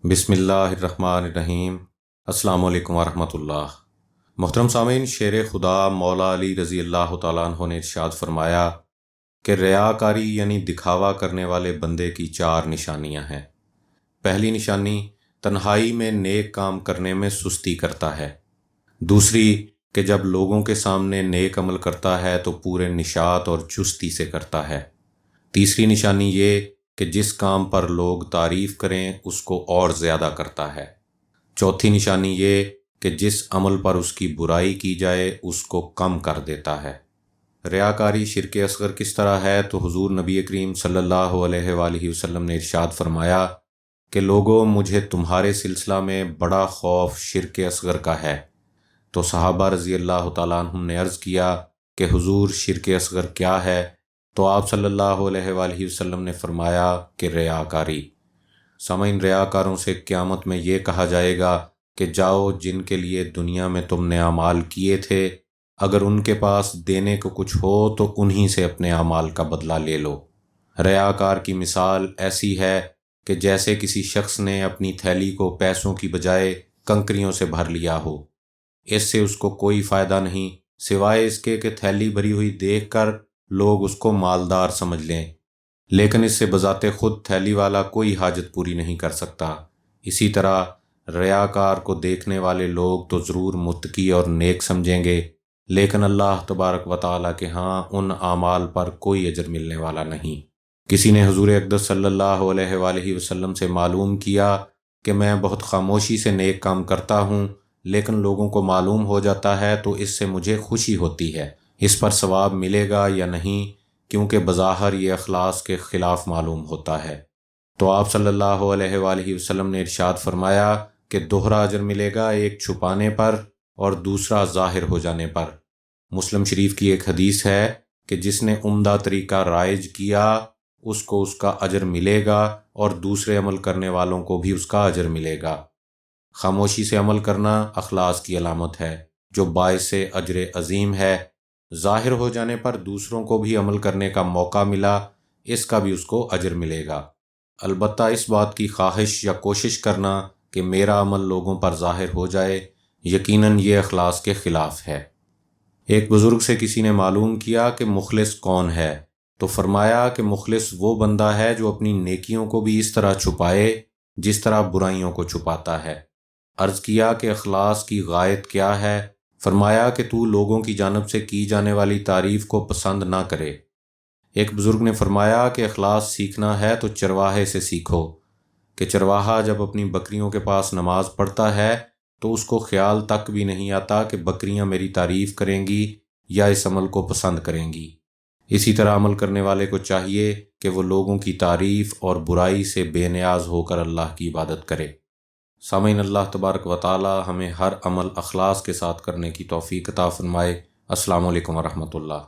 بسم اللہ الرحمن الرحیم۔ السلام علیکم ورحمۃ اللہ۔ محترم سامعین، شیر خدا مولا علی رضی اللہ تعالیٰ عنہ نے ارشاد فرمایا کہ ریاکاری یعنی دکھاوا کرنے والے بندے کی 4 نشانیاں ہیں۔ پہلی نشانی، تنہائی میں نیک کام کرنے میں سستی کرتا ہے۔ دوسری، کہ جب لوگوں کے سامنے نیک عمل کرتا ہے تو پورے نشاط اور چستی سے کرتا ہے۔ تیسری نشانی یہ کہ جس کام پر لوگ تعریف کریں اس کو اور زیادہ کرتا ہے۔ چوتھی نشانی یہ کہ جس عمل پر اس کی برائی کی جائے اس کو کم کر دیتا ہے۔ ریاکاری شرک اصغر کس طرح ہے تو حضور نبی کریم صلی اللہ علیہ وآلہ وسلم نے ارشاد فرمایا کہ لوگوں، مجھے تمہارے سلسلہ میں بڑا خوف شرک اصغر کا ہے۔ تو صحابہ رضی اللہ تعالیٰ عنہم نے عرض کیا کہ حضور شرک اصغر کیا ہے؟ تو آپ صلی اللہ علیہ وآلہ وسلم نے فرمایا کہ ریاکاری۔ سامعین، ریاکاروں سے قیامت میں یہ کہا جائے گا کہ جاؤ، جن کے لیے دنیا میں تم نے اعمال کیے تھے، اگر ان کے پاس دینے کو کچھ ہو تو انہی سے اپنے اعمال کا بدلہ لے لو۔ ریاکار کی مثال ایسی ہے کہ جیسے کسی شخص نے اپنی تھیلی کو پیسوں کی بجائے کنکریوں سے بھر لیا ہو۔ اس سے اس کو کوئی فائدہ نہیں سوائے اس کے کہ تھیلی بھری ہوئی دیکھ کر لوگ اس کو مالدار سمجھ لیں، لیکن اس سے بذات خود تھیلی والا کوئی حاجت پوری نہیں کر سکتا۔ اسی طرح ریاکار کو دیکھنے والے لوگ تو ضرور متقی اور نیک سمجھیں گے، لیکن اللہ تبارک و تعالیٰ کے ہاں ان اعمال پر کوئی اجر ملنے والا نہیں۔ کسی نے حضور اقدس صلی اللہ علیہ وآلہ وسلم سے معلوم کیا کہ میں بہت خاموشی سے نیک کام کرتا ہوں، لیکن لوگوں کو معلوم ہو جاتا ہے تو اس سے مجھے خوشی ہوتی ہے، اس پر ثواب ملے گا یا نہیں؟ کیونکہ بظاہر یہ اخلاص کے خلاف معلوم ہوتا ہے۔ تو آپ صلی اللہ علیہ وآلہ وسلم نے ارشاد فرمایا کہ دوہرا اجر ملے گا، ایک چھپانے پر اور دوسرا ظاہر ہو جانے پر۔ مسلم شریف کی ایک حدیث ہے کہ جس نے عمدہ طریقہ رائج کیا اس کو اس کا اجر ملے گا اور دوسرے عمل کرنے والوں کو بھی اس کا اجر ملے گا۔ خاموشی سے عمل کرنا اخلاص کی علامت ہے جو باعث اجر عظیم ہے۔ ظاہر ہو جانے پر دوسروں کو بھی عمل کرنے کا موقع ملا، اس کا بھی اس کو اجر ملے گا۔ البتہ اس بات کی خواہش یا کوشش کرنا کہ میرا عمل لوگوں پر ظاہر ہو جائے، یقیناً یہ اخلاص کے خلاف ہے۔ ایک بزرگ سے کسی نے معلوم کیا کہ مخلص کون ہے، تو فرمایا کہ مخلص وہ بندہ ہے جو اپنی نیکیوں کو بھی اس طرح چھپائے جس طرح برائیوں کو چھپاتا ہے۔ عرض کیا کہ اخلاص کی غایت کیا ہے؟ فرمایا کہ تو لوگوں کی جانب سے کی جانے والی تعریف کو پسند نہ کرے۔ ایک بزرگ نے فرمایا کہ اخلاص سیکھنا ہے تو چرواہے سے سیکھو، کہ چرواہا جب اپنی بکریوں کے پاس نماز پڑھتا ہے تو اس کو خیال تک بھی نہیں آتا کہ بکریاں میری تعریف کریں گی یا اس عمل کو پسند کریں گی۔ اسی طرح عمل کرنے والے کو چاہیے کہ وہ لوگوں کی تعریف اور برائی سے بے نیاز ہو کر اللہ کی عبادت کرے۔ سامعین، اللہ تبارک و تعالی ہمیں ہر عمل اخلاص کے ساتھ کرنے کی توفیق عطا فرمائے۔ السلام علیکم ورحمۃ اللہ۔